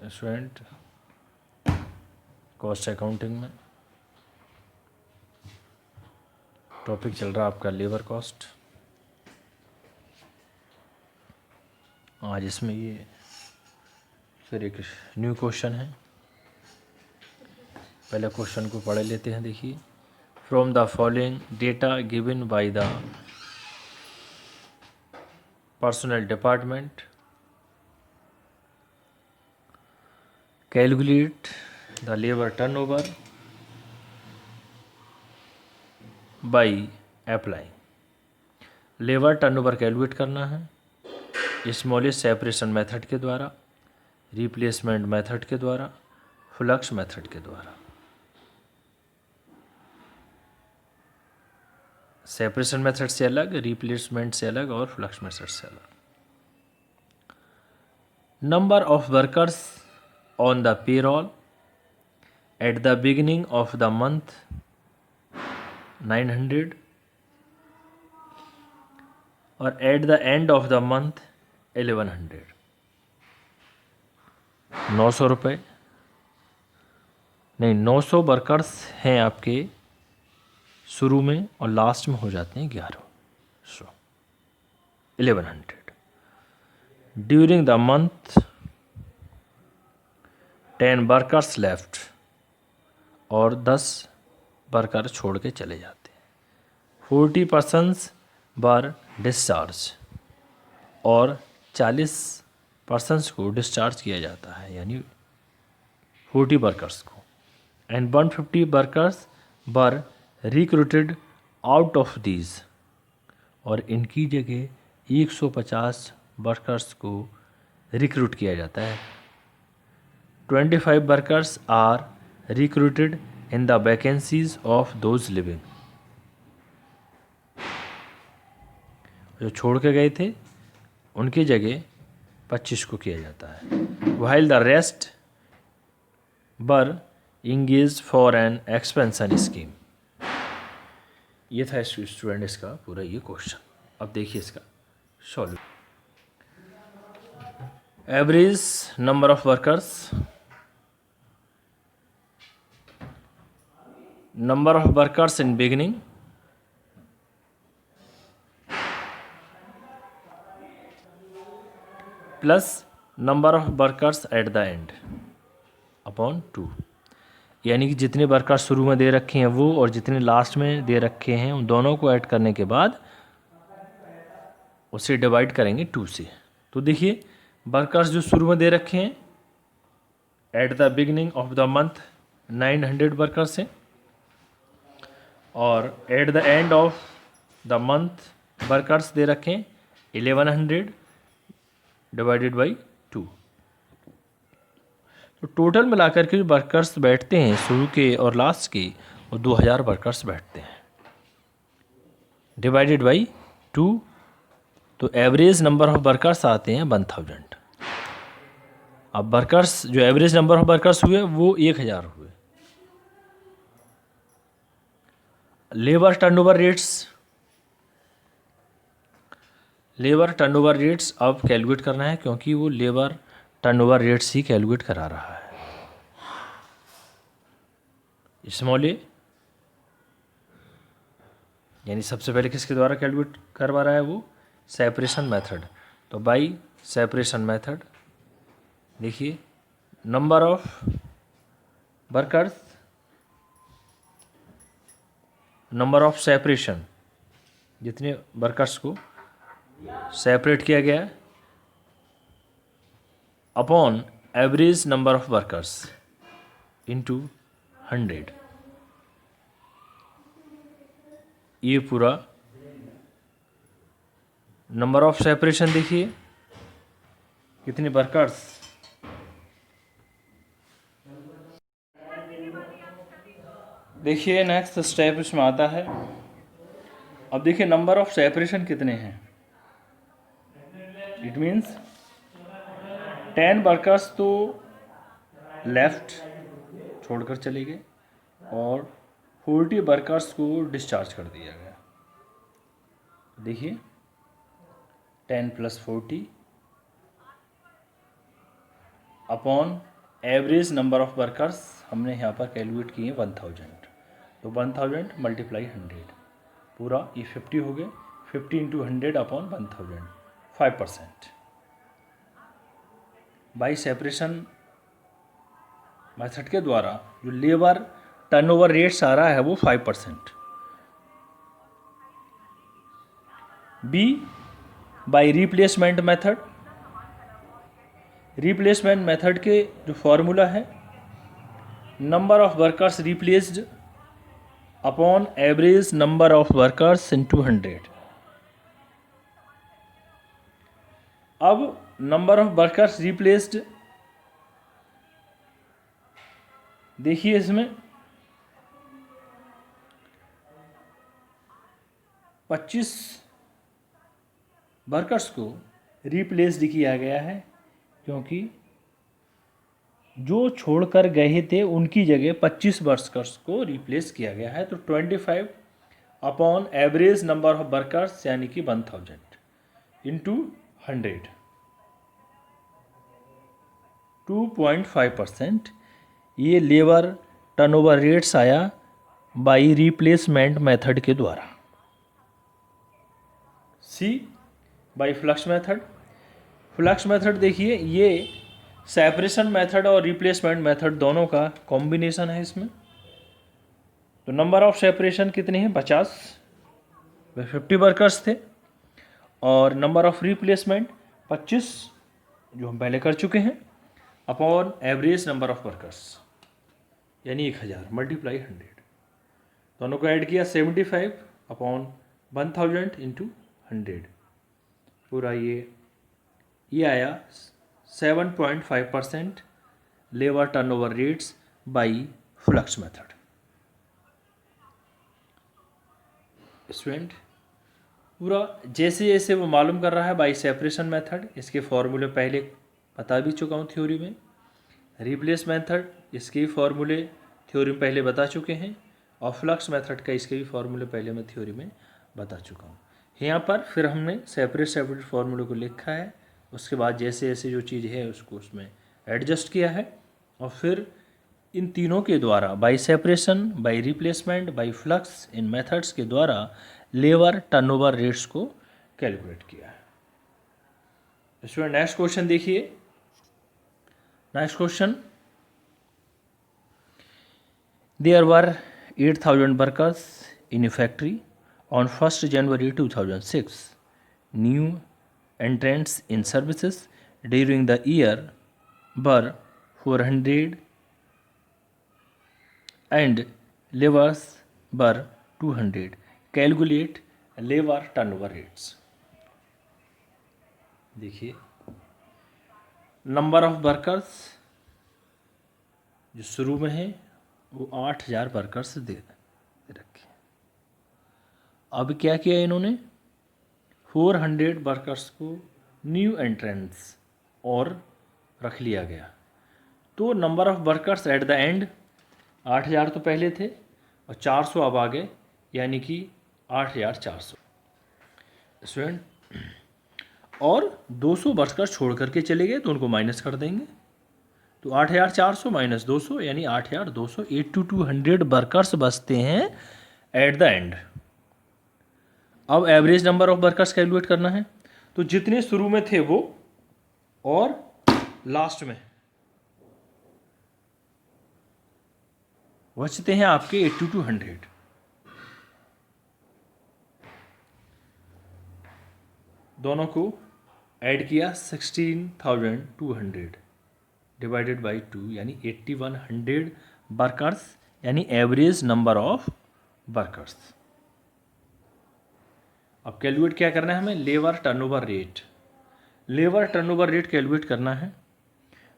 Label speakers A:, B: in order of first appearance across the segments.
A: Student cost accounting में topic चल रहा है आपका लेबर कॉस्ट। आज इसमें ये फिर एक न्यू क्वेश्चन है। पहले क्वेश्चन को पढ़ लेते हैं। देखिए, from the following data given by the personal department calculate the labour turnover by applying. Labour turnover calculate करना है स्मॉलेस्ट सेपरेशन मेथड के द्वारा, रिप्लेसमेंट मेथड के द्वारा, फ्लक्स मेथड के द्वारा। सेपरेशन मेथड से अलग, रिप्लेसमेंट से अलग और फ्लक्स मेथड से अलग। Number of workers on the payroll at the beginning of the month 900 और at the end of the month 1100। 900 रुपये नहीं, 900 वर्कर्स हैं आपके शुरू में और लास्ट में हो जाते हैं 1100। 1100 during the month 10 workers left और 10 वर्कर छोड़ के चले जाते हैं। 40 पर्सन्स वर डिस्चार्ज और 40 पर्सन्स को डिस्चार्ज किया जाता है, यानी 40 वर्कर्स को। And 150 workers were recruited out of these और इनकी जगह 150 वर्कर्स को रिक्रूट किया जाता है। 25 workers are recruited in the vacancies of those living. जो छोड़ के गए थे उनकी जगह 25 को किया जाता है। While the rest were engage for an expansion scheme. ये था स्टूडेंट इसका पूरा ये क्वेश्चन। अब देखिए इसका solve. Average number of workers, number of workers in beginning plus number of workers at the end upon 2। यानी कि जितने वर्कर्स शुरू में दे रखे हैं वो और जितने लास्ट में दे रखे हैं उन दोनों को ऐड करने के बाद उसे डिवाइड करेंगे 2 से। तो देखिए, वर्कर्स जो शुरू में दे रखे हैं at the beginning of the month 900 workers हैं और at the end of the month workers they रखें 1100 डिवाइडेड बाई 2। तो टोटल मिलाकर के जो वर्कर्स बैठते हैं शुरू के और लास्ट के वो 2000 वर्कर्स बैठते हैं डिवाइडेड बाई 2। तो एवरेज नंबर ऑफ वर्कर्स आते हैं 1000। अब वर्कर्स जो एवरेज नंबर ऑफ वर्कर्स हुए वो 1000 हुए। लेबर टर्नओवर रेट्स अब कैलकुलेट करना है क्योंकि वो लेबर टर्नओवर रेट्स ही कैलकुलेट करा रहा है। स्मॉल ए यानी सबसे पहले किसके द्वारा कैलकुलेट करवा रहा है वो सेपरेशन मेथड। तो बाई सेपरेशन मेथड देखिए, number of workers, number of separation, जितने वर्कर्स को सेपरेट किया गया है upon average number of workers into 100। ये पूरा नंबर ऑफ सेपरेशन देखिए कितने वर्कर्स, देखिए नेक्स्ट स्टेप इसमें आता है। अब देखिए नंबर ऑफ सेपरेशन कितने हैं। इट मीन्स 10 वर्कर्स तो लेफ्ट छोड़कर चले गए और 40 वर्कर्स को डिस्चार्ज कर दिया गया। देखिए 10 + 40 upon average number of workers हमने यहाँ पर कैलकुलेट किए 1000, तो 1000 मल्टीप्लाई 100, पूरा ये 50 हो गए, 50 into 100 upon 1000, 5%। By separation method के द्वारा जो लेबर टर्नओवर रेट्स आ रहा है वो 5%। B by replacement method, replacement method के जो फॉर्मूला है number of workers replaced upon average number of workers into 100। अब नंबर ऑफ वर्कर्स रिप्लेस्ड देखिए, इसमें 25 वर्कर्स को रिप्लेस्ड किया गया है, क्योंकि जो छोड़कर गए थे उनकी जगह 25 वर्कर्स को रिप्लेस किया गया है। तो 25 upon average number of workers यानी कि 1000 इंटू 100, 2.5% ये लेबर टर्नओवर रेट्स आया बाई रिप्लेसमेंट मेथड के द्वारा। C by flux method, flux method देखिए ये सेपरेशन मेथड और रिप्लेसमेंट मेथड दोनों का कॉम्बिनेशन है इसमें। तो नंबर ऑफ सेपरेशन कितने हैं 50, वे 50 वर्कर्स थे, और नंबर ऑफ रिप्लेसमेंट 25 जो हम पहले कर चुके हैं, upon average number of workers यानी 1000 मल्टीप्लाई 100, दोनों को ऐड किया 75 अपॉन 1000 इंटू 100, पूरा ये आया 7.5% labour turnover rates by flux method. Student पूरा जैसे जैसे वो मालूम कर रहा है बाई सेपरेशन मेथड, इसके फॉर्मूले पहले बता भी चुका हूँ थ्योरी में। रिप्लेस मेथड इसके भी फॉर्मूले थ्योरी में पहले बता चुके हैं, और फ्लक्स मेथड का इसके भी फॉर्मूले पहले मैं थ्योरी में बता चुका हूँ। यहाँ पर फिर हमने सेपरेट फॉर्मूले को लिखा है, उसके बाद जैसे जैसे जो चीज़ है उसको उसमें एडजस्ट किया है, और फिर इन तीनों के द्वारा by separation, by replacement, by flux, इन मेथड्स के द्वारा लेबर टर्नओवर रेट्स को कैलकुलेट किया है। इसमें नेक्स्ट क्वेश्चन देखिए। Next question, there were 8000 workers in a factory on 1st January 2006. New entrants in services during the year were 400 and laborers were 200. Calculate labor turnover rates. देखिए number of workers जो शुरू में है वो 8000 workers they रखे। अब क्या किया इन्होंने, 400 वर्कर्स को न्यू एंट्रेंस और रख लिया गया। तो number of workers at the end 8000 तो पहले थे और 400 अब आ गए, यानी कि 8400 स्टूडेंट, और 200 वर्कर्स छोड़ करके चले गए तो उनको माइनस कर देंगे। तो 8400 माइनस 200 यानी 8200, 8200 वर्कर्स बचते हैं एट द एंड। अब average number of workers calculate करना है, तो जितने शुरू में थे वो और लास्ट में बचते हैं आपके 8200। दोनों को ऐड किया 16200 डिवाइडेड बाई 2 यानी 8100 वर्कर्स यानी एवरेज नंबर ऑफ वर्कर्स। अब कैलकुलेट क्या करना है हमें, labour turnover rate. Labour turnover rate calculate करना है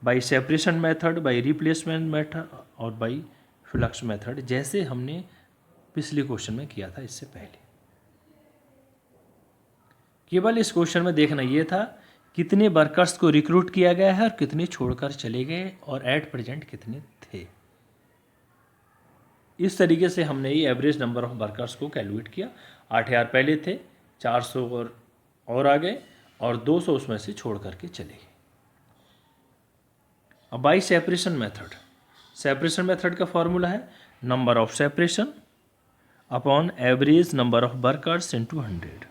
A: by separation method, by replacement method और बाई फ्लक्स मेथड, जैसे हमने पिछले क्वेश्चन में किया था इससे पहले। केवल इस क्वेश्चन में देखना ये था कितने वर्कर्स को रिक्रूट किया गया है और कितने छोड़कर चले गए और एट प्रेजेंट कितने थे। इस तरीके से हमने ये एवरेज नंबर ऑफ वर्कर्स को कैलकुलेट किया। 8000 पहले थे, 400 और आ गए और 200 उसमें से छोड़ करके चले गए। अब by separation method, separation method का फॉर्मूला है number of separation upon average number of workers into 100।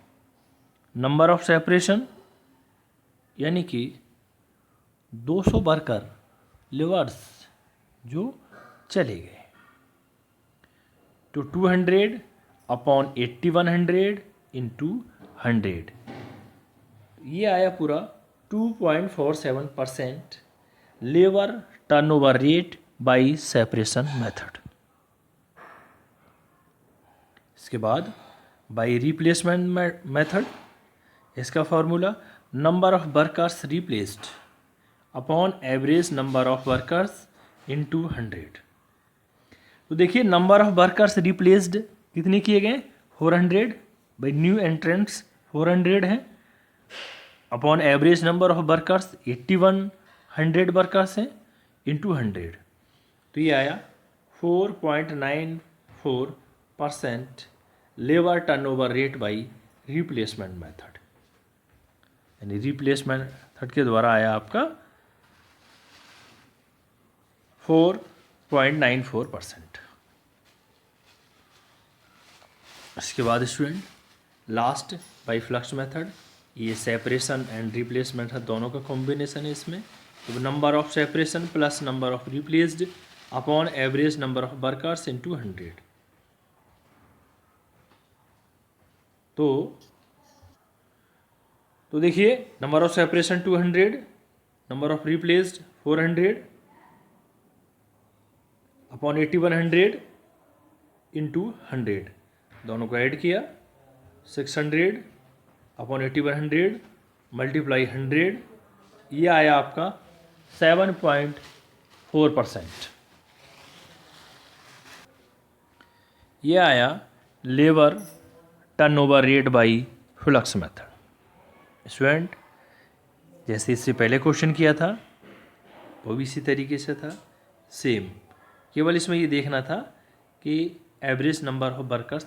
A: Number of separation यानी कि 200 वर्कर लेबर्स जो चले गए, तो 200 अपॉन 8100 इंटू 100, ये आया पूरा 2.47% labour turnover rate by separation method. इसके बाद बाई रिप्लेसमेंट मेथड, इसका formula number of workers replaced upon average number of workers into 100। तो देखिए नंबर ऑफ वर्कर्स रिप्लेस्ड कितने किए गए, 400 बाई न्यू एंट्रेंट्स 400 है, upon average number of workers 8100 workers हैं इंटू 100, तो ये आया 4.94% labour turnover rate by replacement method, यानी रिप्लेसमेंट मेथड के द्वारा आया आपका 4.94%। इसके बाद student last by flux method, ये सेपरेशन एंड रिप्लेसमेंट है, दोनों का कॉम्बिनेशन है इसमें। तो number of separation plus number of replaced upon average number of workers into 100। तो देखिए number of separation 200, number of replaced 400 upon 8100 into 100, दोनों को ऐड किया 600 अपॉन 8100 मल्टीप्लाई 100, ये आया आपका 7.4%। ये आया labour turnover rate by flux method. Student जैसे इससे पहले क्वेश्चन किया था वो भी इसी तरीके से था सेम, केवल इसमें ये देखना था कि एवरेज नंबर ऑफ वर्कर्स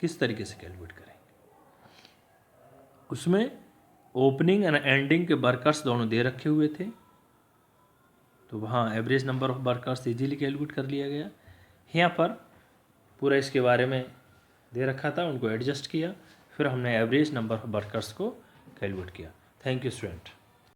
A: किस तरीके से कैलकुलेट करेंगे। उसमें ओपनिंग एंड एंडिंग के वर्कर्स दोनों दे रखे हुए थे, तो वहाँ average number of workers easily calculate कर लिया गया। यहाँ पर पूरा इसके बारे में दे रखा था, उनको एडजस्ट किया, फिर हमने एवरेज नंबर ऑफ वर्कर्स को कैलकुलेट किया। Thank you student.